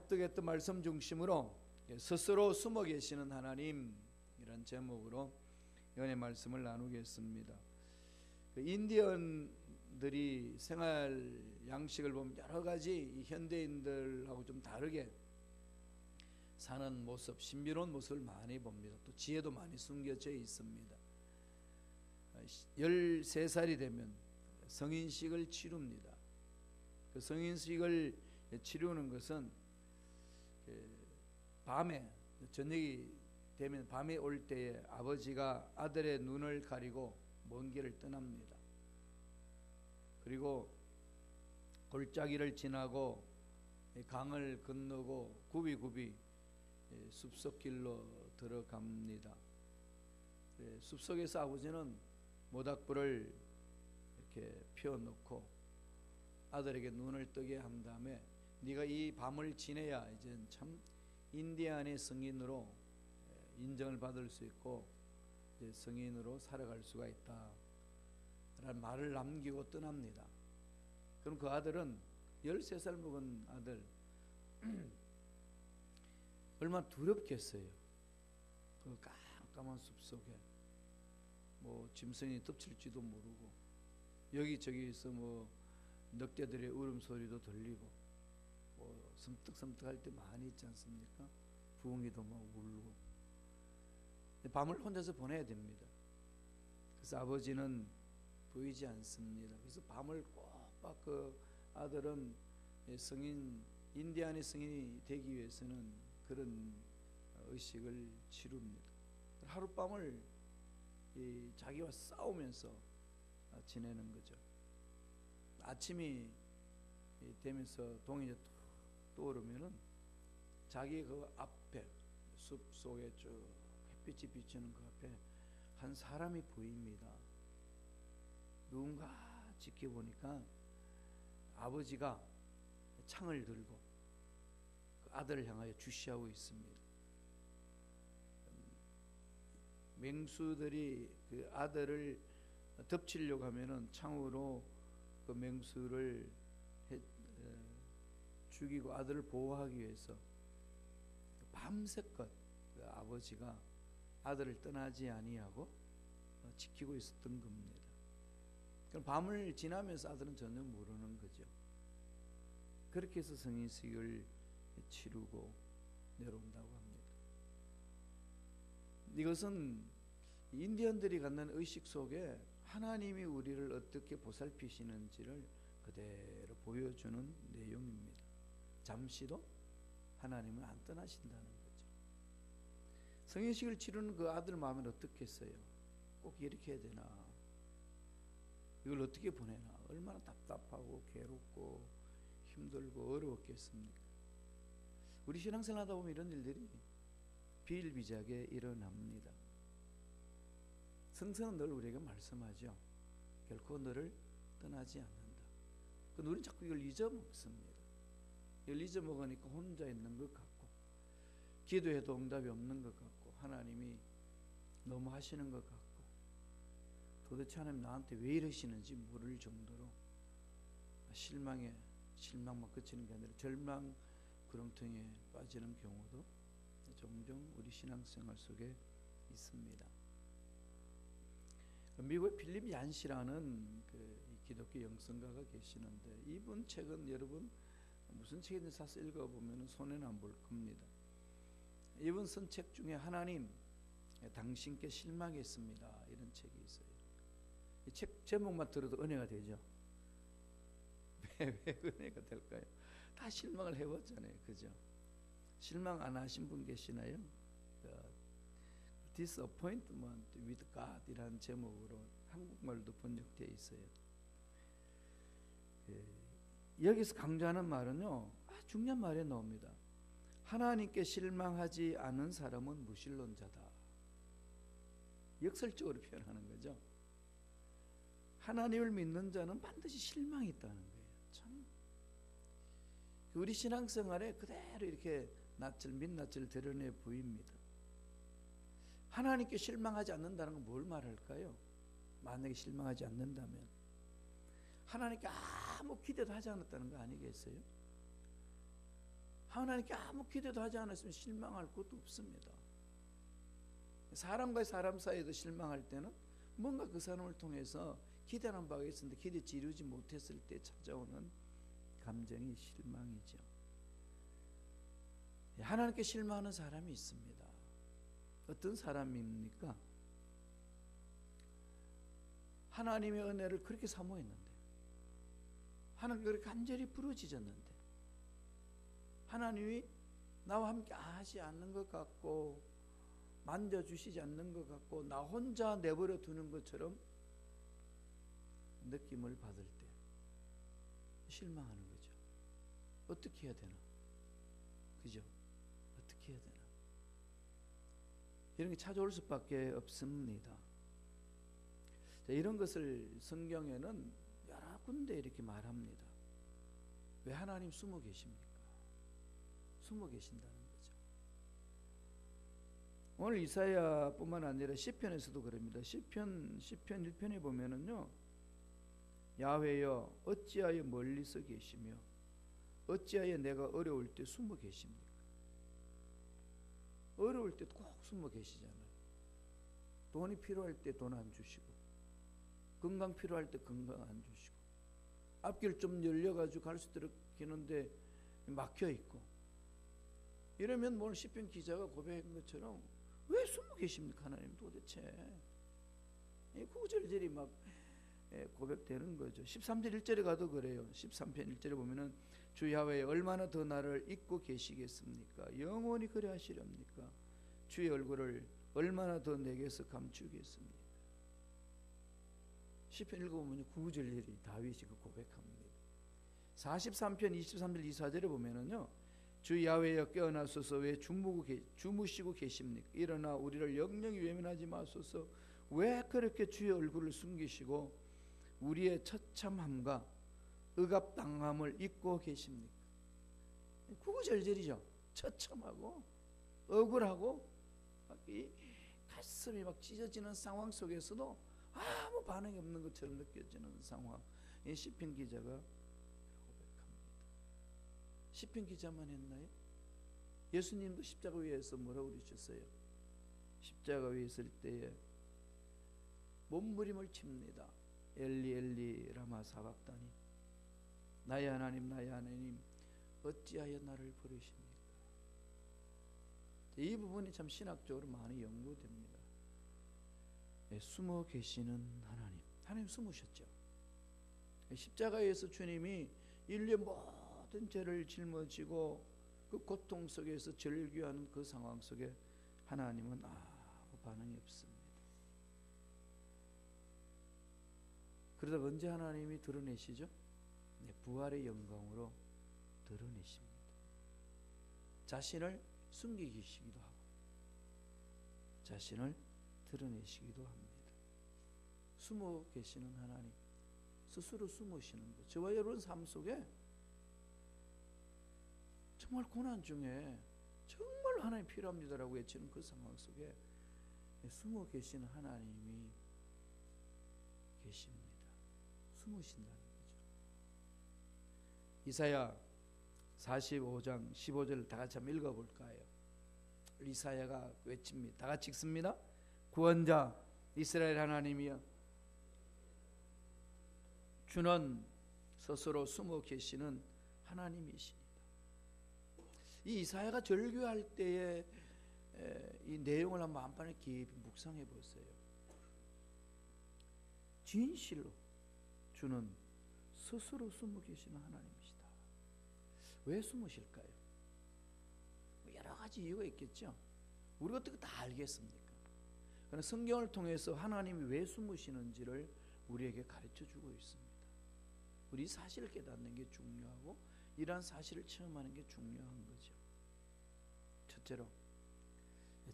납득했던 말씀 중심으로 스스로 숨어 계시는 하나님이란 제목으로 연애 말씀을 나누겠습니다. 인디언들이 생활 양식을 보면 여러 가지 현대인들하고 좀 다르게 사는 모습, 신비로운 모습을 많이 봅니다. 또 지혜도 많이 숨겨져 있습니다. 13살이 되면 성인식을 치릅니다. 그 성인식을 치르는 것은 밤에, 저녁이 되면 밤에 올 때에 아버지가 아들의 눈을 가리고 먼 길을 떠납니다. 그리고 골짜기를 지나고 강을 건너고 굽이굽이 숲속길로 들어갑니다. 숲속에서 아버지는 모닥불을 이렇게 피워놓고 아들에게 눈을 뜨게 한 다음에 네가 이 밤을 지내야 이제 참 인디안의 성인으로 인정을 받을 수 있고 이제 성인으로 살아갈 수가 있다 라는 말을 남기고 떠납니다. 그럼 그 아들은 13살 먹은 아들 얼마나 두렵겠어요. 그 깜깜한 숲속에 뭐 짐승이 덮칠지도 모르고 여기저기서 뭐 늑대들의 울음소리도 들리고 뭐 섬뜩섬뜩할 때 많이 있지 않습니까? 부엉이도 막 울고 밤을 혼자서 보내야 됩니다. 그래서 아버지는 보이지 않습니다. 그래서 밤을 꼬박 그 아들은 성인, 인디안의 성인이 되기 위해서는 그런 의식을 치릅니다. 하룻밤을 자기와 싸우면서 지내는 거죠. 아침이 되면서 동이 툭 떠오르면은 자기 그 앞에 숲 속에 쭉 햇빛이 비치는 그 앞에 한 사람이 보입니다. 누군가 지켜보니까 아버지가 창을 들고 그 아들을 향하여 주시하고 있습니다. 맹수들이 그 아들을 덮치려고 하면은 창으로 그 맹수를 죽이고 아들을 보호하기 위해서 밤새껏 그 아버지가 아들을 떠나지 아니하고 지키고 있었던 겁니다. 그럼 밤을 지나면서 아들은 전혀 모르는 거죠. 그렇게 해서 성인식을 치르고 내려온다고 합니다. 이것은 인디언들이 갖는 의식 속에 하나님이 우리를 어떻게 보살피시는지를 그대로 보여주는 내용입니다. 잠시도 하나님은 안 떠나신다는 거죠. 성인식을 치르는 그 아들 마음은 어떻겠어요? 꼭 이렇게 해야 되나? 이걸 어떻게 보내나? 얼마나 답답하고 괴롭고 힘들고 어려웠겠습니까? 우리 신앙생활 하다 보면 이런 일들이 비일비재하게 일어납니다. 성서는 늘 우리에게 말씀하죠. 결코 너를 떠나지 않는다. 근데 우리는 자꾸 이걸 잊어먹습니다. 이걸 잊어먹으니까 혼자 있는 것 같고 기도해도 응답이 없는 것 같고 하나님이 너무 하시는 것 같고 도대체 하나님 나한테 왜 이러시는지 모를 정도로 실망만 그치는 게 아니라 절망 구렁텅이에 빠지는 경우도 종종 우리 신앙생활 속에 있습니다. 미국의 필립 얀시라는 그 기독교 영성가가 계시는데 이분 책은 여러분 무슨 책인지 사서 읽어보면 손해는 안 볼 겁니다. 이분 쓴 책 중에 하나님 당신께 실망했습니다 이런 책이 있어요. 이 책 제목만 들어도 은혜가 되죠. 왜 은혜가 될까요? 다 실망을 해봤잖아요. 그죠? 실망 안 하신 분 계시나요? Disappointment with God 이라는 제목으로 한국말도 번역되어 있어요. 여기서 강조하는 말은요, 중요한 말이 나옵니다. 하나님께 실망하지 않은 사람은 무신론자다. 역설적으로 표현하는 거죠. 하나님을 믿는 자는 반드시 실망이 있다는 거예요. 참 우리 신앙생활에 그대로 이렇게 민낯을 드러내 보입니다. 하나님께 실망하지 않는다는 건 뭘 말할까요? 만약에 실망하지 않는다면 하나님께 아무 기대도 하지 않았다는 거 아니겠어요? 하나님께 아무 기대도 하지 않았으면 실망할 것도 없습니다. 사람과 사람 사이에도 실망할 때는 뭔가 그 사람을 통해서 기대하는 바가 있었는데 기대치 이루지 못했을 때 찾아오는 감정이 실망이죠. 하나님께 실망하는 사람이 있습니다. 어떤 사람입니까? 하나님의 은혜를 그렇게 사모했는데, 하나님께 그렇게 간절히 부르짖었는데, 하나님이 나와 함께 하지 않는 것 같고 만져주시지 않는 것 같고 나 혼자 내버려 두는 것처럼 느낌을 받을 때 실망하는 거죠. 어떻게 해야 되나? 그죠? 어떻게 해야 되나? 이런 게 찾아올 수밖에 없습니다. 자, 이런 것을 성경에는 여러 군데 이렇게 말합니다. 왜 하나님 숨어 계십니까? 숨어 계신다는 거죠. 오늘 이사야뿐만 아니라 시편에서도 그럽니다. 시편 1편에 보면은요, 야훼여 어찌하여 멀리서 계시며 어찌하여 내가 어려울 때 숨어 계십니까? 어려울 때 꼭 숨어 계시잖아요. 돈이 필요할 때 돈 안 주시고, 건강 필요할 때 건강 안 주시고, 앞길 좀 열려가지고 갈 수 있도록 하는데 막혀 있고, 이러면 오늘 시편 기자가 고백한 것처럼 왜 숨어 계십니까 하나님 도대체? 구절절이 막 고백되는 거죠. 13절 1절에 가도 그래요. 13편 1절에 보면은 주 야훼 얼마나 더 나를 잊고 계시겠습니까? 영원히 그래 하시렵니까? 주의 얼굴을 얼마나 더 내게서 감추겠습니까? 시편 읽어보면 9절이 다윗이 그 고백합니다. 43편 23절 24절에 보면은요, 주 야훼여 깨어나소서 왜 주무시고 계십니까? 일어나 우리를 영영히 외면하지 마소서. 왜 그렇게 주의 얼굴을 숨기시고 우리의 처참함과 억압당함을 잊고 계십니까? 구구절절이죠. 처참하고 억울하고 이 가슴이 막 찢어지는 상황 속에서도 아무 반응이 없는 것처럼 느껴지는 상황. 이 시편 기자가 고백합니다. 시편 기자만 했나요? 예수님도 십자가 위에서 뭐라고 그러셨어요? 십자가 위에 있을 때에 몸부림을 칩니다. 엘리 엘리 라마 사박다니, 나의 하나님 나의 하나님 어찌하여 나를 버리십니까? 이 부분이 참 신학적으로 많이 연구됩니다. 숨어 계시는 하나님 숨으셨죠. 십자가에서 주님이 인류의 모든 죄를 짊어지고 그 고통 속에서 절규하는 그 상황 속에 하나님은 아무 반응이 없습니다. 그러다 언제 하나님이 드러내시죠? 부활의 영광으로 드러내십니다. 자신을 숨기시기도 하고 자신을 드러내시기도 합니다. 숨어 계시는 하나님, 스스로 숨으시는 것. 저와 여러분 삶 속에 정말 고난 중에 정말 하나님 필요합니다라고 외치는 그 상황 속에 숨어 계시는 하나님이 계십니다. 숨으신다는 거죠. 이사야 45장 15절 다 같이 한번 읽어볼까요? 이사야가 외칩니다. 다 같이 읽습니다. 구원자 이스라엘 하나님이여, 주는 스스로 숨어 계시는 하나님이시니다. 이 이사야가 절규할 때의 이 내용을 한번 한번에 깊이 묵상해 보세요. 진실로 주는 스스로 숨어 계시는 하나님이시다. 왜 숨으실까요? 여러 가지 이유가 있겠죠. 우리가 어떻게 다 알겠습니까? 그러나 성경을 통해서 하나님이 왜 숨으시는지를 우리에게 가르쳐 주고 있습니다. 우리 사실을 깨닫는 게 중요하고 이러한 사실을 체험하는 게 중요한 거죠. 첫째로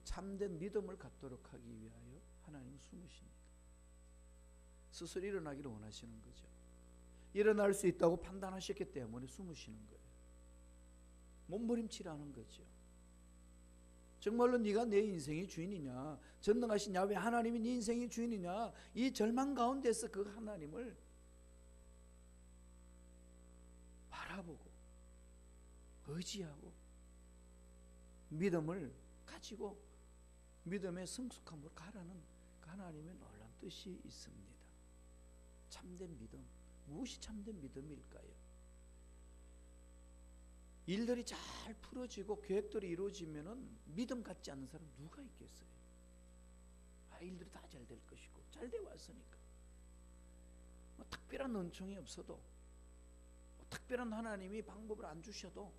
참된 믿음을 갖도록 하기 위하여 하나님은 숨으십니다. 스스로 일어나기를 원하시는 거죠. 일어날 수 있다고 판단하셨기 때문에 숨으시는 거예요. 몸부림치라는 거죠. 정말로 네가 내 인생의 주인이냐, 전능하신 야훼 하나님이 네 인생의 주인이냐, 이 절망 가운데서 그 하나님을 바라보고 의지하고 믿음을 가지고 믿음의 성숙함으로 가라는 하나님의 놀라운 뜻이 있습니다. 참된 믿음, 무엇이 참된 믿음일까요? 일들이 잘 풀어지고 계획들이 이루어지면은 믿음 갖지 않는 사람 누가 있겠어요? 일들이 다 잘 될 것이고 잘 돼 왔으니까 특별한 은총이 없어도 특별한 하나님이 방법을 안 주셔도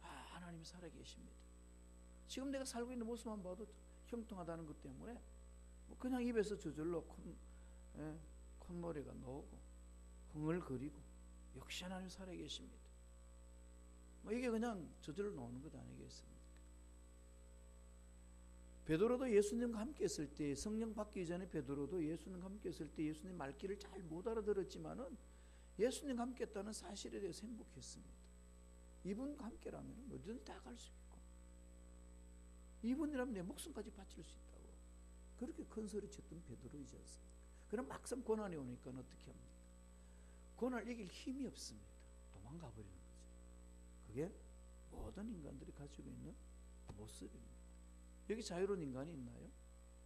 하나님이 살아계십니다. 지금 내가 살고 있는 모습만 봐도 형통하다는 것 때문에 그냥 입에서 저절로 콧노래가 나오고 흥얼거리고 역시 하나님 살아계십니다. 이게 그냥 저절로 나오는 것 아니겠습니까? 베드로도 예수님과 함께 했을 때, 성령 받기 전에 베드로도 예수님과 함께 했을 때 예수님 말귀를 잘 못 알아들었지만은 예수님과 함께 했다는 사실에 대해서 행복했습니다. 이분과 함께라면 어디든 다 갈 수 있고 이분이라면 내 목숨까지 바칠 수 있다고 그렇게 큰 소리 쳤던 베드로이지 않습니까? 그럼 막상 고난이 오니까 어떻게 합니까? 고난을 이길 힘이 없습니다. 도망가 버리는 거죠. 그게 모든 인간들이 가지고 있는 모습입니다. 여기 자유로운 인간이 있나요?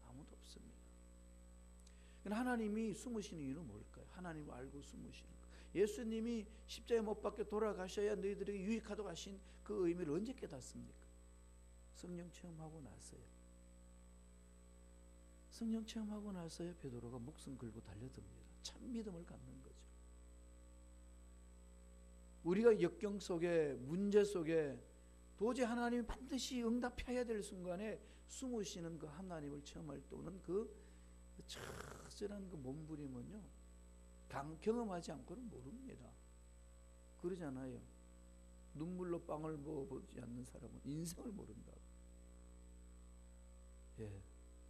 아무도 없습니다. 하나님이 숨으시는 이유는 뭘까요? 하나님을 알고 숨으시는 것. 예수님이 십자가에 못 박혀 돌아가셔야 너희들에게 유익하다고 하신 그 의미를 언제 깨닫습니까? 성령 체험하고 나서요. 성령 체험하고 나서야 베드로가 목숨 걸고 달려듭니다. 참 믿음을 갖는 거죠. 우리가 역경 속에 문제 속에 도저히 하나님이 반드시 응답해야 될 순간에 숨으시는 그 하나님을 체험할 때 오는 그 처절한 그 몸부림은요 경험하지 않고는 모릅니다. 그러잖아요. 눈물로 빵을 먹어보지 않는 사람은 인생을 모른다고.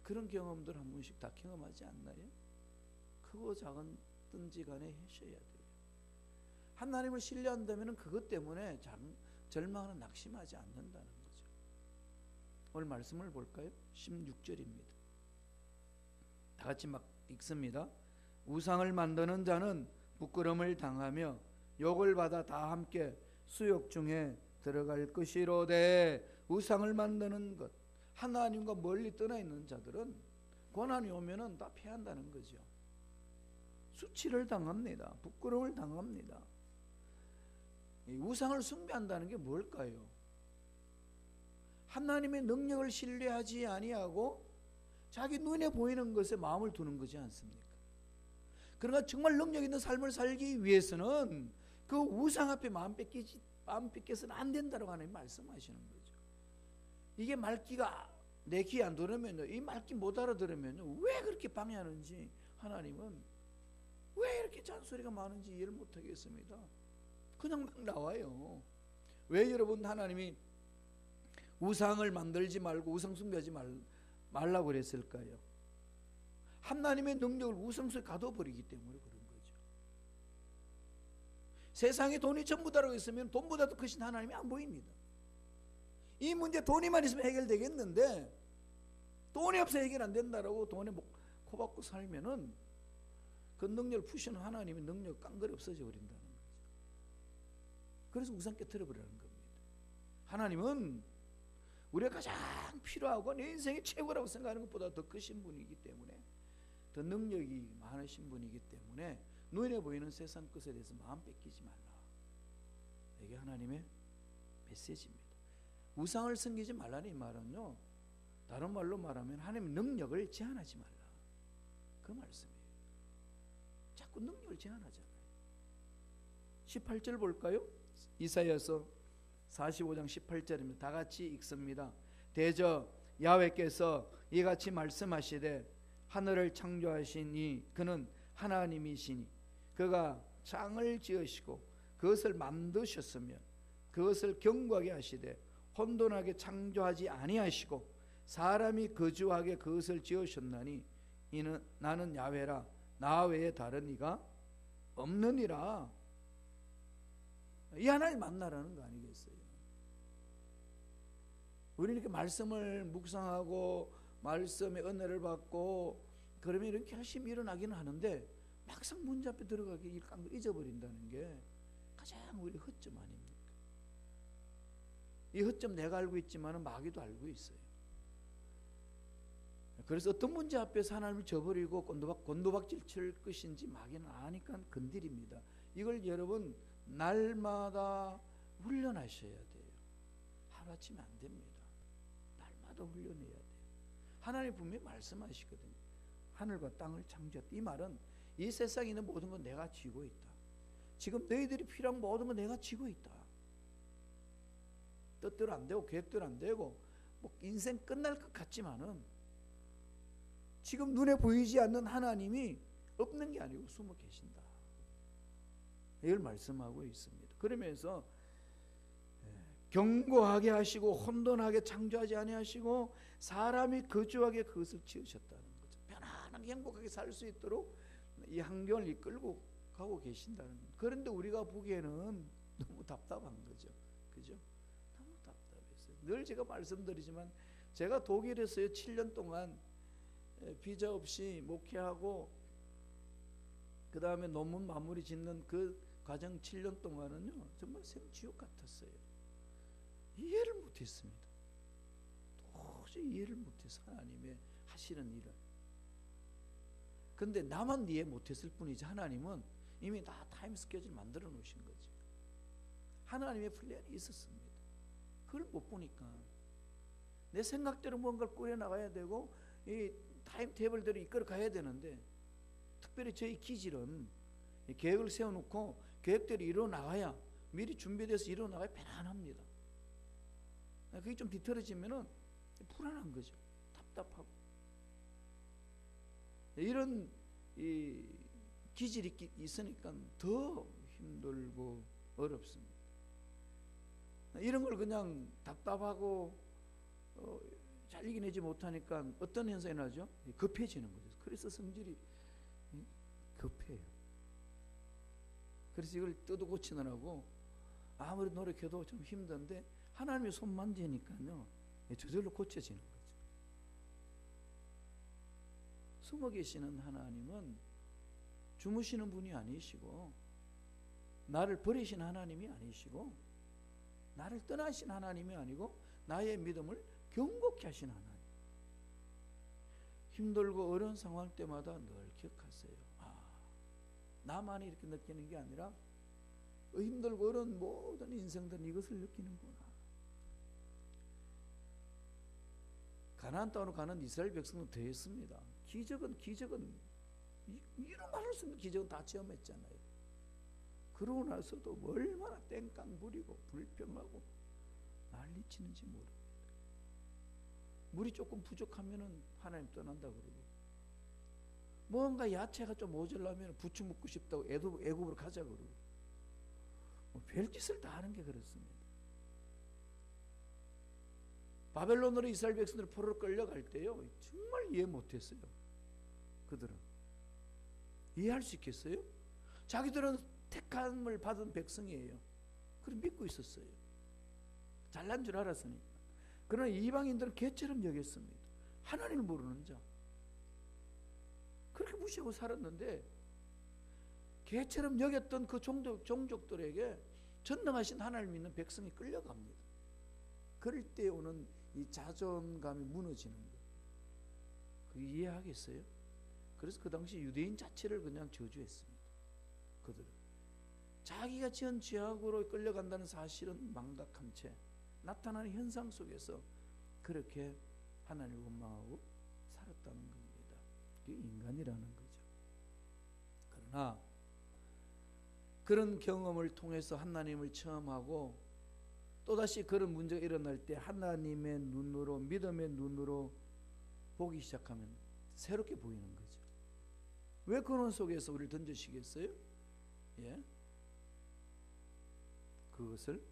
그런 경험들 한 번씩 다 경험하지 않나요? 크고 작은 든지 간에 하셔야 돼요. 하나님을 신뢰한다면 그것 때문에 절망하는 낙심하지 않는다는 거죠. 오늘 말씀을 볼까요? 16절입니다. 다 같이 막 읽습니다. 우상을 만드는 자는 부끄러움을 당하며 욕을 받아 다 함께 수욕 중에 들어갈 것이로되 우상을 만드는 것 하나님과 멀리 떠나 있는 자들은 고난이 오면은 다 패한다는 거죠. 수치를 당합니다. 부끄러움을 당합니다. 우상을 숭배한다는 게 뭘까요? 하나님의 능력을 신뢰하지 아니하고 자기 눈에 보이는 것에 마음을 두는 거지 않습니까? 그러니까 정말 능력 있는 삶을 살기 위해서는 그 우상 앞에 마음 뺏겨서는 안 된다고 하나님 말씀하시는 거죠. 이게 말귀가 내 귀에 안 들으면요, 이 말귀 못 알아들으면요, 왜 그렇게 방해하는지 하나님은 왜 이렇게 잔소리가 많은지 이해를 못 하겠습니다. 그냥 막 나와요. 왜 여러분 하나님이 우상을 만들지 말고 우상 숭배하지 말라고 그랬을까요? 하나님의 능력을 우상 속에 가둬버리기 때문에 그런 거죠. 세상에 돈이 전부다라고 했으면 돈보다 더 크신 하나님이 안 보입니다. 이 문제 돈이만 있으면 해결되겠는데 돈이 없어 해결 안 된다라고 돈에 코 박고 살면은 그 능력을 푸시는 하나님의 능력 깡그리 없어져 버린다는 거죠. 그래서 우상 깨트려 버리는 겁니다. 하나님은 우리가 가장 필요하고 내 인생의 최고라고 생각하는 것보다 더 크신 분이기 때문에 더 능력이 많으신 분이기 때문에 눈에 보이는 세상 것에 대해서 마음 뺏기지 말라. 이게 하나님의 메시지입니다. 우상을 섬기지 말라는 이 말은요, 다른 말로 말하면 하나님의 능력을 제한하지 말라, 그 말씀이에요. 자꾸 능력을 제한하잖아요. 18절 볼까요? 이사야서 45장 18절입니다. 다 같이 읽습니다. 대저 야훼께서 이같이 말씀하시되 하늘을 창조하신 이 그는 하나님이시니 그가 창을 지으시고 그것을 만드셨으며 그것을 견고하게 하시되 혼돈하게 창조하지 아니하시고 사람이 거주하게 그것을 지으셨나니 이는 나는 야훼라 나 외에 다른 이가 없느니라. 이 하나님 만나라는 거 아니겠어요? 우리는 이렇게 말씀을 묵상하고 말씀의 은혜를 받고 그러면 이렇게 열심히 일어나기는 하는데 막상 문제 앞에 들어가기 일 깡그리 잊어버린다는 게 가장 우리 허점 아닙니까? 이 허점 내가 알고 있지만 마귀도 알고 있어요. 그래서 어떤 문제 앞에서 하나님을 저버리고 곤두박질 칠 것인지 마귀는 아니까 건드립니다. 이걸 여러분 날마다 훈련하셔야 돼요. 하루아침에 안 됩니다. 날마다 훈련해야 돼요. 하나님 분명히 말씀하시거든요. 하늘과 땅을 창조했다. 이 말은 이 세상에 있는 모든 건 내가 쥐고 있다. 지금 너희들이 필요한 모든 건 내가 쥐고 있다. 뜻대로 안 되고 계획대로 안 되고 뭐 인생 끝날 것 같지만은 지금 눈에 보이지 않는 하나님이 없는 게 아니고 숨어 계신다. 이걸 말씀하고 있습니다. 그러면서 견고하게 하시고 혼돈하게 창조하지 아니하시고 사람이 거주하게 그것을 지으셨다는 거죠. 편안하게 행복하게 살 수 있도록 이 환경을 이끌고 가고 계신다는 거죠. 그런데 우리가 보기에는 너무 답답한 거죠. 그죠? 너무 답답했어요. 늘 제가 말씀드리지만 제가 독일에서요 7년 동안 비자 없이 목회하고 그 다음에 논문 마무리 짓는 그 과정 7년 동안은요 정말 생지옥 같았어요. 이해를 못했습니다. 도저히 이해를 못해서 하나님의 하시는 일을. 근데 나만 이해 못했을 뿐이지 하나님은 이미 다 타임 스케줄 만들어 놓으신 거지. 하나님의 플랜이 있었습니다. 그걸 못 보니까 내 생각대로 뭔가를 꾸려나가야 되고 이 타임 테이블대로 이끌어 가야 되는데 특별히 저희 기질은 계획을 세워놓고 계획대로 이루어나가야 미리 준비돼서 이루어나가야 편안합니다. 그게 좀 뒤틀어지면은 불안한 거죠. 답답하고. 이런 이 기질이 있으니까 더 힘들고 어렵습니다. 이런 걸 그냥 답답하고 잘 이겨내지 못하니까 어떤 현상이 나죠? 급해지는 거죠. 그래서 성질이 급해요. 그래서 이걸 뜯어 고치느라고 아무리 노력해도 좀 힘든데 하나님의 손 만지니까요 저절로 고쳐지는 거죠. 숨어 계시는 하나님은 주무시는 분이 아니시고 나를 버리신 하나님이 아니시고 나를 떠나신 하나님이 아니고 나의 믿음을 견고케 하신 하나님. 힘들고 어려운 상황 때마다 늘 기억하세요. 나만이 이렇게 느끼는 게 아니라 힘들고 어려운 모든 인생들은 이것을 느끼는구나. 가나안 땅으로 가는 이스라엘 백성은 더했습니다. 기적은 이런 말할 수 없는 기적은 다 체험했잖아요. 그러고 나서도 얼마나 땡깡 부리고 불평하고 난리치는지 모릅니다. 물이 조금 부족하면은 하나님 떠난다 그러고 뭔가 야채가 좀 모자라면 부추 먹고 싶다고 애굽으로 가자 그러고 별짓을 다 하는 게 그렇습니다. 바벨론으로 이스라엘 백성들이 포로로 끌려갈 때요 정말 이해 못했어요. 그들은 이해할 수 있겠어요? 자기들은 택함을 받은 백성이에요. 그럼 믿고 있었어요. 잘난 줄 알았으니까. 그러나 이방인들은 개처럼 여겼습니다. 하나님을 모르는 자. 그렇게 무시하고 살았는데 개처럼 여겼던 그 종족들에게 전능하신 하나님을 믿는 백성이 끌려갑니다. 그럴 때 오는 이 자존감이 무너지는 것. 그 이해하겠어요? 그래서 그 당시 유대인 자체를 그냥 저주했습니다. 그들은 자기가 지은 죄악으로 끌려간다는 사실은 망각한 채 나타나는 현상 속에서 그렇게 하나님을 원망하고 살았다는 겁니다. 그게 인간이라는 거죠. 그러나 그런 경험을 통해서 하나님을 체험하고 또다시 그런 문제가 일어날 때 하나님의 눈으로 믿음의 눈으로 보기 시작하면 새롭게 보이는 거죠. 왜 그런 속에서 우리를 던지시겠어요? 예? 그것을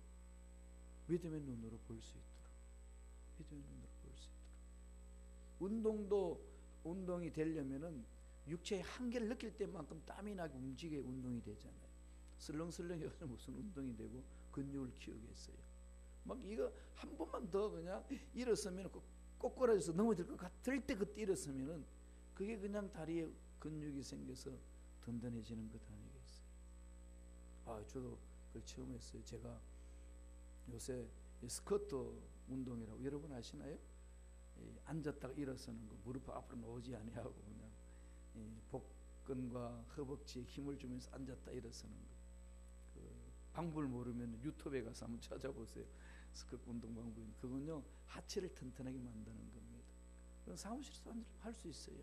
믿음의 눈으로 볼 수 있도록 믿음의 눈으로 볼 수 있도록 운동이 되려면은 육체의 한계를 느낄 때만큼 땀이 나게 움직여야 운동이 되잖아요. 슬렁슬렁 해서 무슨 운동이 되고 근육을 키우겠어요. 막 이거 한 번만 더 그냥 일어서면 꼬꾸라져서 넘어질 것 같을 때 그때 일어서면은 그게 그냥 다리에 근육이 생겨서 든든해지는 것 아니겠어요? 저도 그걸 체험했어요. 제가 요새 스쿼트 운동이라고 여러분 아시나요? 앉았다가 일어서는 거, 무릎 앞으로 놓지 아니하고 그냥 복근과 허벅지에 힘을 주면서 앉았다 일어서는 거. 그 방법을 모르면 유튜브에 가서 한번 찾아보세요. 스쿼트 운동 방법이. 그건요 하체를 튼튼하게 만드는 겁니다. 그건 사무실에서 할 수 있어요.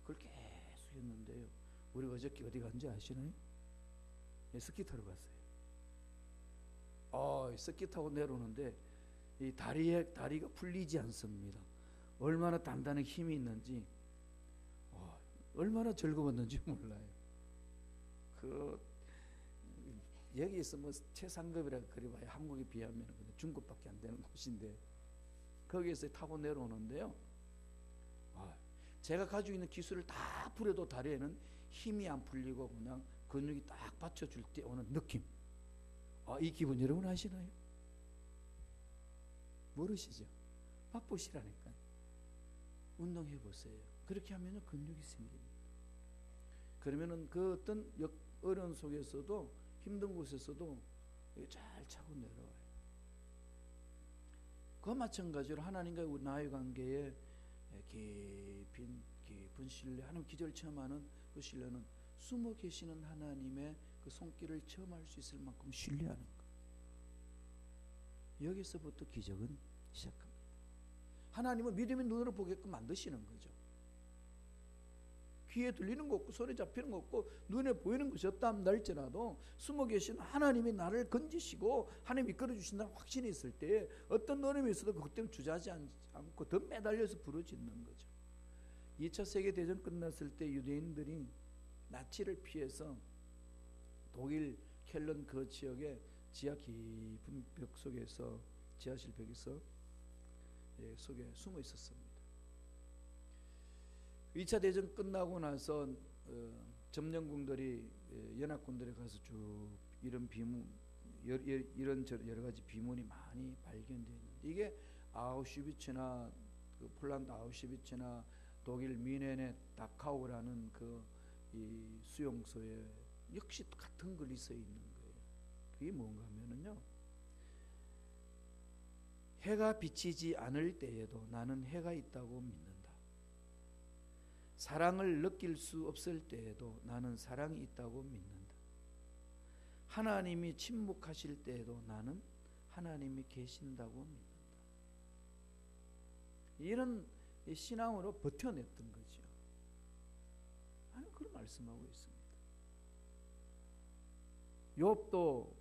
그걸 계속 했는데요. 우리 어저께 어디 간지 아시나요? 스키 타러 갔어요. 스키 타고 내려오는데 이 다리가 풀리지 않습니다. 얼마나 단단한 힘이 있는지, 얼마나 즐거웠는지 몰라요. 여기에서 뭐 최상급이라 그래봐야 한국에 비하면 중급밖에 안 되는 곳인데 거기에서 타고 내려오는데요. 제가 가지고 있는 기술을 다 부려도 다리에는 힘이 안 풀리고 그냥 근육이 딱 받쳐줄 때 오는 느낌. 이 기분 여러분 아시나요? 모르시죠? 바쁘시라니까. 운동해 보세요. 그렇게 하면 근육이 생깁니다. 그러면은 그 어떤 어려운 속에서도 힘든 곳에서도 잘 차고 내려와요. 그 마찬가지로 하나님과 나의 관계에 깊은 신뢰, 하나님 기적을 체험하는 그 신뢰는 숨어 계시는 하나님의 그 손길을 체험할 수 있을 만큼 신뢰하는 것. 여기서부터 기적은 시작합니다. 하나님은 믿음의 눈으로 보게끔 만드시는 거죠. 귀에 들리는 거 없고 손에 잡히는 거 없고 눈에 보이는 것이 없다 할지라도 숨어 계신 하나님이 나를 건지시고 하나님 이끌어 주신다는 확신이 있을 때 어떤 어려움이 있어도 그것 때문에 주저하지 않고 더 매달려서 부르짖는 거죠. 2차 세계대전 끝났을 때 유대인들이 나치를 피해서 독일 켈른 그 지역에 지하 깊은 벽 속에서 지하실 벽에서 속에 숨어 있었습니다. 2차 대전 끝나고 나서 점령군들이 연합군들에 가서 쭉 이런 비문 이런 여러 가지 비문이 많이 발견되어 있는데 이게 아우슈비츠나 폴란드 아우슈비츠나 독일 뮌헨의 다카우라는 이 수용소에 역시 같은 글이 써 있는 거예요. 그게 뭔가 하면은요. 해가 비치지 않을 때에도 나는 해가 있다고 믿는다. 사랑을 느낄 수 없을 때에도 나는 사랑이 있다고 믿는다. 하나님이 침묵하실 때에도 나는 하나님이 계신다고 믿는다. 이런 신앙으로 버텨냈던 거죠. 하나님 그런 말씀하고 있습니다. 욥도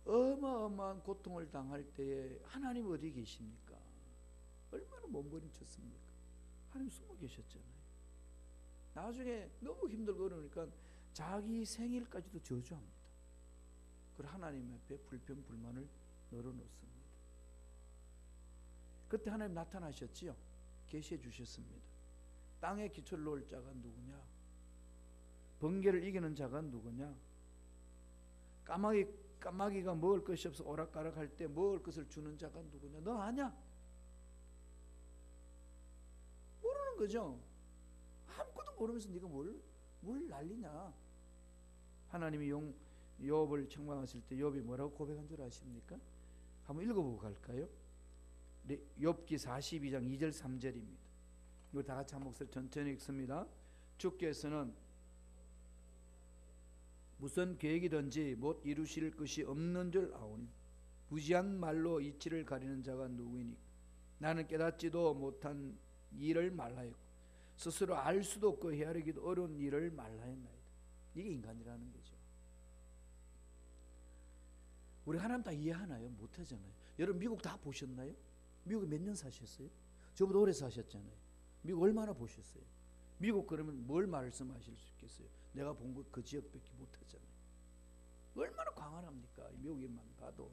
어마어마한 고통을 당할 때에 하나님 어디 계십니까? 얼마나 몸부림쳤습니까? 하나님 숨어 계셨잖아요. 나중에 너무 힘들고 어려우니까 자기 생일까지도 저주합니다. 그리고 하나님 앞에 불평 불만을 널어놓습니다. 그때 하나님 나타나셨지요. 계시해 주셨습니다. 땅에 기초를 놓을 자가 누구냐? 번개를 이기는 자가 누구냐? 까마귀가 먹을 것이 없어 오락가락할 때 먹을 것을 주는 자가 누구냐? 너 아냐? 모르는 거죠. 아무것도 모르면서 네가 뭘 난리냐? 하나님이 욥을 책망하실 때 욥이 뭐라고 고백한 줄 아십니까? 한번 읽어보고 갈까요? 욥기 42장 2절 3절입니다. 이거 다 같이 한 목소리 천천히 읽습니다. 주께서는 무슨 계획이든지 못 이루실 것이 없는 줄 아오니 부지한 말로 이치를 가리는 자가 누구이니 나는 깨닫지도 못한 일을 말하였고 스스로 알 수도 없고 헤아리기도 어려운 일을 말하였나이다. 이게 인간이라는 거죠. 우리 하나님 다 이해하나요? 못하잖아요. 여러분 미국 다 보셨나요? 미국에 몇 년 사셨어요? 저보다 오래 사셨잖아요. 미국 얼마나 보셨어요? 미국 그러면 뭘 말씀하실 수 있겠어요? 내가 본 것 그 지역밖에 못하잖아요. 얼마나 광활합니까? 미국에만 가도.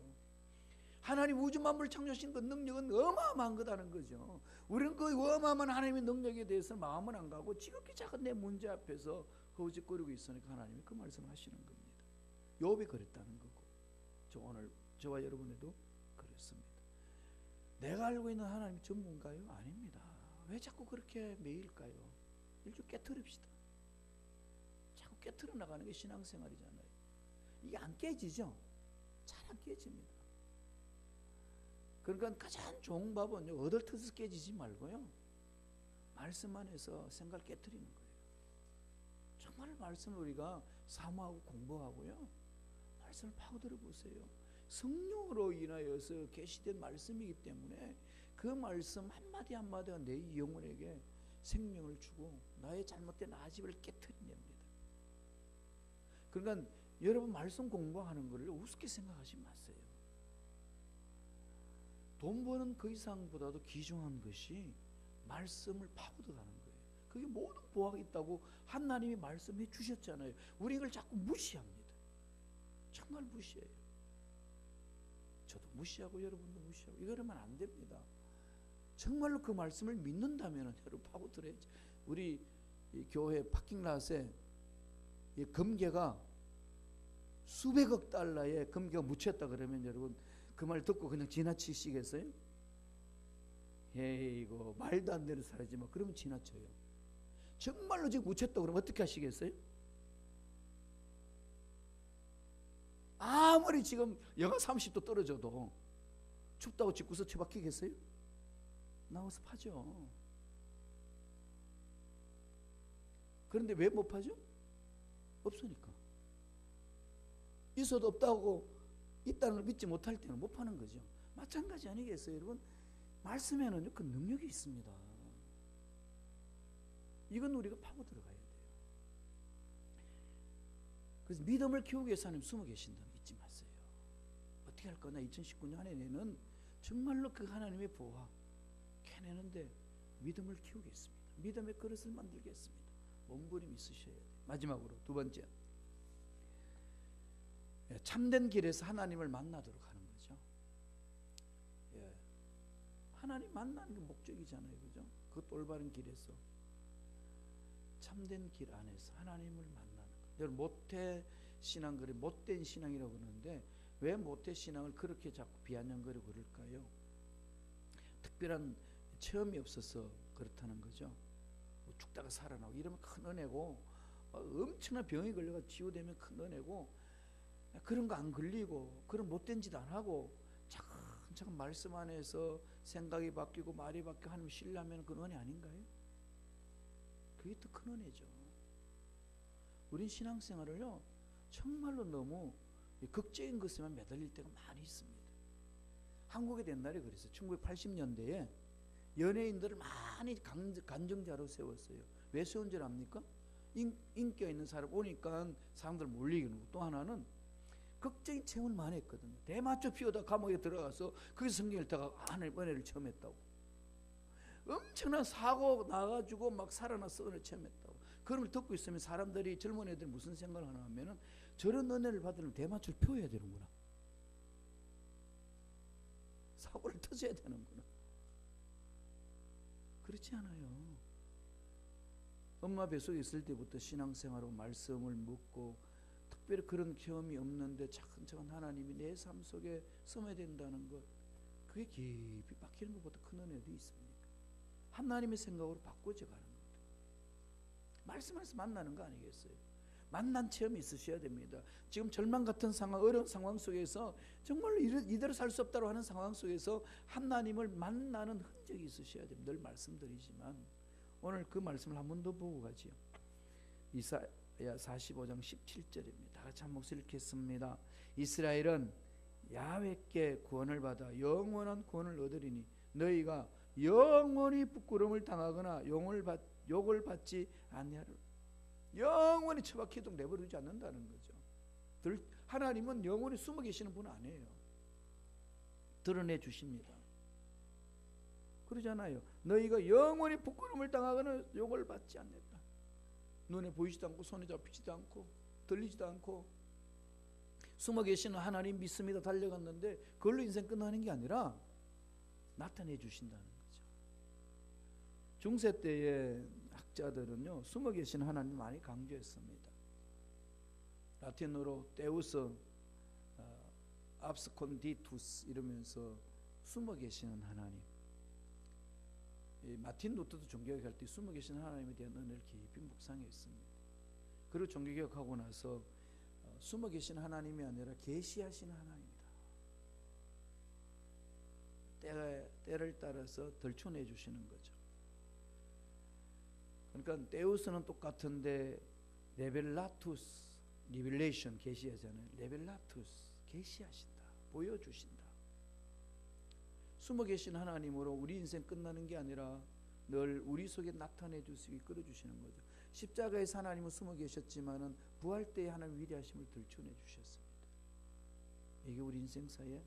하나님 우주 만물을 창조하신 그 능력은 어마어마한 거다는 거죠. 우리는 그 어마어마한 하나님의 능력에 대해서 마음은 안 가고 지극히 작은 내 문제 앞에서 허우적거리고 있으니까 하나님이 그 말씀하시는 겁니다. 욥이 그랬다는 거고 오늘 저와 여러분에도 그렇습니다. 내가 알고 있는 하나님이 전부인가요? 아닙니다. 왜 자꾸 그렇게 매일까요? 일주 깨트립시다. 자꾸 깨트려 나가는 게 신앙생활이잖아요. 이게 안 깨지죠? 잘 안 깨집니다. 그러니까 가장 좋은 밥은 얻을터서 깨지지 말고요, 말씀 안에서 생각을 깨트리는 거예요. 정말 말씀을 우리가 사모하고 공부하고요, 말씀을 파고들어 보세요. 성령으로 인하여서 계시된 말씀이기 때문에 그 말씀 한마디 한마디가 내 영혼에게 생명을 주고 나의 잘못된 아집을 깨트린답니다. 그러니까 여러분, 말씀 공부하는 것을 우습게 생각하지 마세요. 돈 버는 그 이상보다도 귀중한 것이 말씀을 파고들어가는 거예요. 그게 모든 보화가 있다고 하나님이 말씀해 주셨잖아요. 우리 이걸 자꾸 무시합니다. 정말 무시해요. 저도 무시하고 여러분도 무시하고, 이러면 안 됩니다. 정말로 그 말씀을 믿는다면 여러분 파고들어야지. 우리 이 교회 파킹랏에 이 금괴가 수백억 달러의 금괴가 묻혔다 그러면 여러분 그 말 듣고 그냥 지나치시겠어요? 에이, 이거 말도 안 되는 사람이지 뭐, 그러면 지나쳐요. 정말로 지금 묻혔다 그러면 어떻게 하시겠어요? 아무리 지금 영하 30도 떨어져도 춥다고 집구석 처박히겠어요? 나와서 파죠. 그런데 왜 못 파죠? 없으니까. 있어도 없다고, 있다는 걸 믿지 못할 때는 못 파는 거죠. 마찬가지 아니겠어요, 여러분? 말씀에는 그 능력이 있습니다. 이건 우리가 파고 들어가야 돼요. 그래서 믿음을 키우기 위해서 하나님 숨어 계신다는 거 잊지 마세요. 어떻게 할 거나 2019년에는 정말로 그 하나님의 보화 캐내는데 믿음을 키우겠습니다. 믿음의 그릇을 만들겠습니다. 몸부림 있으셔야 돼요. 마지막으로 두 번째, 참된 길에서 하나님을 만나도록 하는 거죠. 하나님 만나는 게 목적이잖아요, 그죠? 그 올바른 길에서, 참된 길 안에서 하나님을 만나는 거. 여러분, 모태 신앙, 그래 못된 신앙이라고 그러는데 왜 모태 신앙을 그렇게 자꾸 비아냥거리고 그럴까요? 특별한 체험이 없어서 그렇다는 거죠. 뭐 죽다가 살아나고 이러면 큰 은혜고, 엄청난 병이 걸려가 치유되면 큰 은혜고, 그런 거 안 걸리고 그런 못된 짓 안 하고 차근차근 말씀 안에서 생각이 바뀌고 말이 바뀌고 하나님 신뢰하면 그 은혜 아닌가요? 그게 더 큰 은혜죠. 우린 신앙생활을요 정말로 너무 극적인 것에만 매달릴 때가 많이 있습니다. 한국에 옛날에 그랬어요. 1980년대에 연예인들을 많이 간증자로 세웠어요. 왜 세운 줄 압니까? 인기가 있는 사람 오니까 사람들 몰리는 거. 또 하나는 극적인 체험을 많이 했거든요. 대마초 피우다 감옥에 들어가서 거기서 성경을 읽다가 하나님 은혜를 체험했다고. 엄청난 사고 나가지고 막 살아나서 은혜를 체험했다고. 그런 걸 듣고 있으면 사람들이, 젊은 애들이 무슨 생각을 하나 하면은 저런 은혜를 받으려면 대마초를 피워야 되는구나, 사고를 터져야 되는구나. 그렇지 않아요. 엄마 뱃속에 있을 때부터 신앙생활하고 말씀을 묻고 특별히 그런 경험이 없는데 차근차근 하나님이 내 삶 속에 스며야 된다는 것, 그게 깊이 박히는 것보다 큰 은혜도 있습니까? 하나님의 생각으로 바꿔져 가는 것, 말씀에서 만나는 거 아니겠어요? 만난 체험이 있으셔야 됩니다. 지금 절망 같은 상황, 어려운 상황 속에서 정말로 이대로 살 수 없다고 하는 상황 속에서 하나님을 만나는 흔적이 있으셔야 됩니다. 늘 말씀드리지만 오늘 그 말씀을 한 번 더 보고 가지요. 이사야 45장 17절입니다. 다 같이 한 목소리 읽겠습니다. 이스라엘은 야훼께 구원을 받아 영원한 구원을 얻으리니 너희가 영원히 부끄러움을 당하거나 욕을 받지 아니하리라. 영원히 처박혀도 내버려두지 않는다는 거죠. 하나님은 영원히 숨어 계시는 분 아니에요. 드러내 주십니다. 그러잖아요. 너희가 영원히 부끄러움을 당하거나 욕을 받지 않는다. 눈에 보이지도 않고 손에 잡히지도 않고 들리지도 않고 숨어 계시는 하나님 믿습니다 달려갔는데 그걸로 인생 끝나는 게 아니라 나타내 주신다는 거죠. 중세 때의 학자들은요 숨어 계신 하나님 많이 강조했습니다. 라틴어로 데우스 압스콘디투스 이러면서 숨어 계시는 하나님. 마틴 루터도 종교개혁할 때 숨어 계신 하나님에 대한 은혜를 깊이 묵상했습니다. 그리고 종교개혁하고 나서 숨어 계신 하나님이 아니라 계시하신 하나님이다. 때를 따라서 덜쳐내 주시는 거죠. 그러니까 데우스는 똑같은데 레벨라투스, 리빌레이션 계시하잖아요. 레벨라투스 계시하신다, 보여주신다. 숨어 계신 하나님으로 우리 인생 끝나는 게 아니라 늘 우리 속에 나타내 주시고 이끌어 주시는 거죠. 십자가에서 하나님은 숨어 계셨지만은 부활 때에 하나님 위대하심을 들춰내 주셨습니다. 이게 우리 인생사에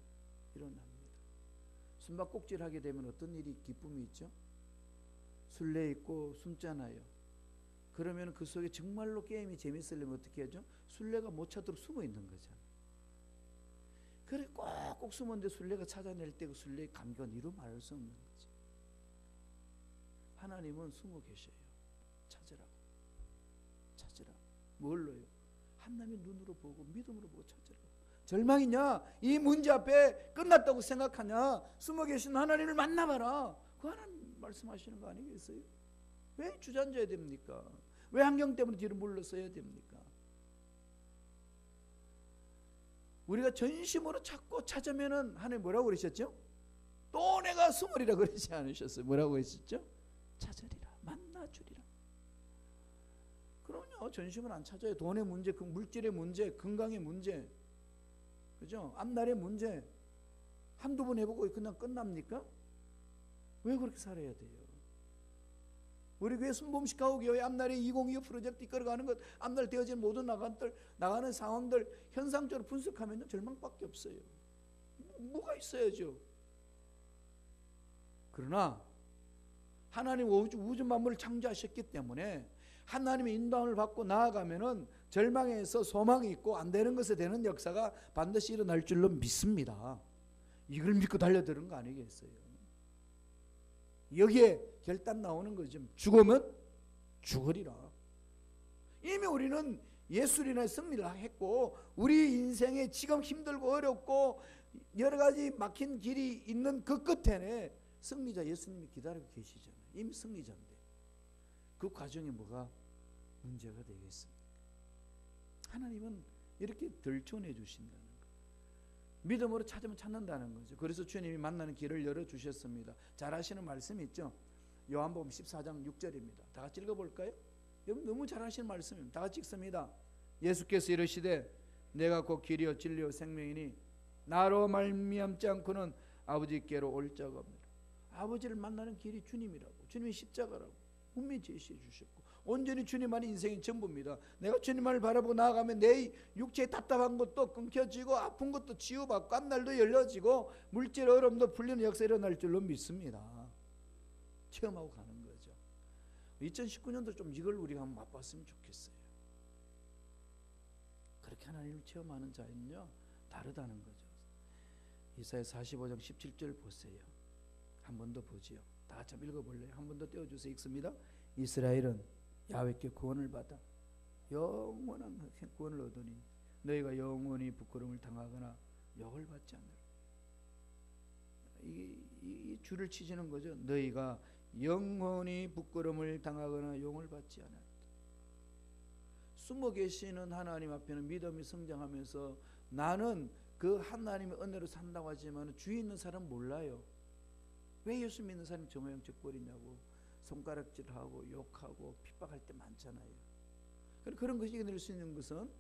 일어납니다. 숨바꼭질 하게 되면 어떤 일이 기쁨이 있죠? 술래 있고 숨잖아요. 그러면 그 속에 정말로 게임이 재밌으려면 어떻게 하죠? 술래가 못 찾도록 숨어 있는 거잖아요. 그래 꼭꼭 숨었는데 술래가 찾아낼 때 그 술래의 감격은 이루 말할 수 없는 거지. 하나님은 숨어 계셔요. 찾으라고. 뭘로요? 하나님의 눈으로 보고 믿음으로 보고 찾으라고. 절망이냐? 이 문제 앞에 끝났다고 생각하냐? 숨어 계신 하나님을 만나봐라. 그 하나님 말씀하시는 거 아니겠어요? 왜 주저앉아야 됩니까? 왜 환경 때문에 뒤로 물러서야 됩니까? 우리가 전심으로 찾고 찾으면은 하나님 뭐라고 그러셨죠? 또 내가 숨으리라 그러지 않으셨어요? 뭐라고 했었죠? 찾으리라, 만나주리라. 그럼요. 전심을 안 찾아요. 돈의 문제, 물질의 문제, 건강의 문제, 그죠? 앞날의 문제 한두 번 해보고 그냥 끝납니까? 왜 그렇게 살아야 돼요? 우리 교회 순범식 가옥교회 앞날에 2025 프로젝트 이끌어가는 것, 앞날 되어진 모든 나가는 상황들 현상적으로 분석하면 절망밖에 없어요. 뭐가 있어야죠. 그러나 하나님 우주 만물을 창조하셨기 때문에 하나님의 인도함을 받고 나아가면은 절망에서 소망이 있고 안 되는 것에 되는 역사가 반드시 일어날 줄로 믿습니다. 이걸 믿고 달려드는 거 아니겠어요? 여기에 결단 나오는 거죠. 죽으면 죽으리라. 이미 우리는 예수로 승리를 했고 우리 인생에 지금 힘들고 어렵고 여러 가지 막힌 길이 있는 그 끝에 승리자 예수님이 기다리고 계시잖아요. 이미 승리자인데 그 과정에 뭐가 문제가 되겠습니까? 하나님은 이렇게 덜쳐내 주신다는 거예요. 믿음으로 찾으면 찾는다는 거죠. 그래서 주님이 만나는 길을 열어주셨습니다. 잘 아시는 말씀이 있죠. 요한복음 14장 6절입니다. 다 같이 읽어볼까요? 여러분 너무 잘 아시는 말씀입니다. 다 같이 읽습니다. 예수께서 이르시되 내가 곧 길이요 진리요 생명이니 나로 말미암지 않고는 아버지께로 올 자가 없느라. 아버지를 만나는 길이 주님이라고. 주님이 십자가라고 분명히 제시해 주셨고 온전히 주님만이 인생의 전부입니다. 내가 주님을 바라보고 나아가면 내 육체의 답답한 것도 끊겨지고 아픈 것도 치유받고 깜날도 열려지고 물질 어려움도 풀리는 역사 일어날 줄로 믿습니다. 체험하고 가는 거죠. 2019년도 좀 이걸 우리가 한번 맛봤으면 좋겠어요. 그렇게 하나님을 체험하는 자는요 다르다는 거죠. 이사야 45장 17절 보세요. 한 번 더 보지요. 다 같이 읽어볼래요? 한 번 더 떼어주세요. 읽습니다. 이스라엘은 야훼께 구원을 받아 영원한 구원을 얻으니 너희가 영원히 부끄러움을 당하거나 욕을 받지 않으라. 이 줄을 치시는 거죠. 너희가 영원히 부끄러움을 당하거나 용을 받지 않았다. 숨어 계시는 하나님 앞에는 믿음이 성장하면서 나는 그 하나님의 은혜로 산다고 하지만 주위에 있는 사람 몰라요. 왜 예수 믿는 사람이 저 모양 저 꼴이냐고 손가락질하고 욕하고 핍박할 때 많잖아요. 그런 것이 이겨낼 수 있는 것은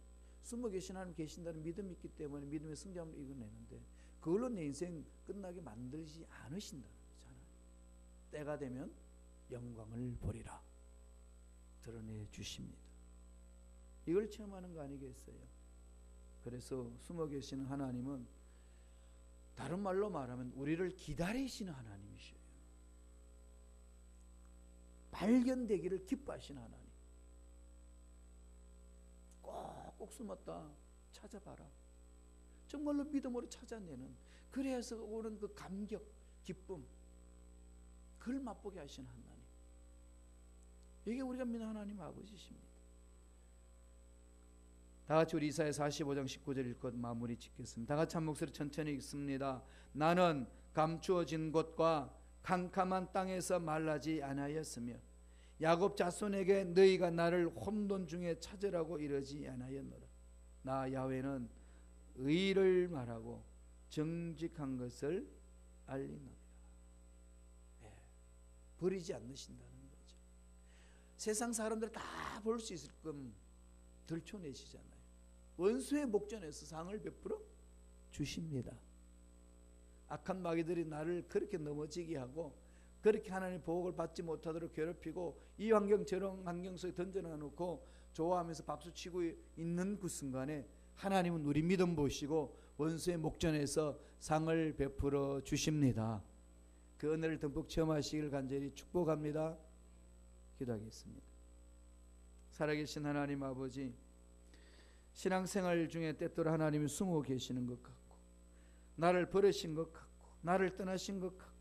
숨어 계신 하나님 계신다는 믿음이 있기 때문에 믿음의 성장을 이겨내는데 그걸로 내 인생 끝나게 만들지 않으신다는 거잖아요. 때가 되면 영광을 보리라 드러내 주십니다. 이걸 체험하는 거 아니겠어요? 그래서 숨어 계시는 하나님은 다른 말로 말하면 우리를 기다리시는 하나님이셔요. 발견되기를 기뻐하시는 하나님. 꼭 숨었다 찾아봐라. 정말로 믿음으로 찾아내는 그래서 오는 그 감격, 기쁨 그걸 맛보게 하시는 하나님. 이게 우리가 믿는 하나님 아버지십니다. 다 같이 우리 이사야 45장 19절 읽고 마무리 짓겠습니다. 다 같이 한 목소리 천천히 읽습니다. 나는 감추어진 곳과 캄캄한 땅에서 말라지 아니하였으며 야곱 자손에게 너희가 나를 혼돈 중에 찾으라고 이러지 아니하였노라. 나 야훼는 의를 말하고 정직한 것을 알리노라. 버리지 않으신다는 거죠. 세상 사람들 다 볼 수 있을 끔 들춰내시잖아요. 원수의 목전에서 상을 베풀어 주십니다. 악한 마귀들이 나를 그렇게 넘어지게 하고 그렇게 하나님의 보복을 받지 못하도록 괴롭히고 이 환경 저런 환경 속에 던져놔놓고 좋아하면서 박수치고 있는 그 순간에 하나님은 우리 믿음 보시고 원수의 목전에서 상을 베풀어 주십니다. 그 은혜를 듬뿍 체험하시길 간절히 축복합니다. 기도하겠습니다. 살아계신 하나님 아버지, 신앙생활 중에 때때로 하나님이 숨어 계시는 것 같고 나를 버리신 것 같고 나를 떠나신 것 같고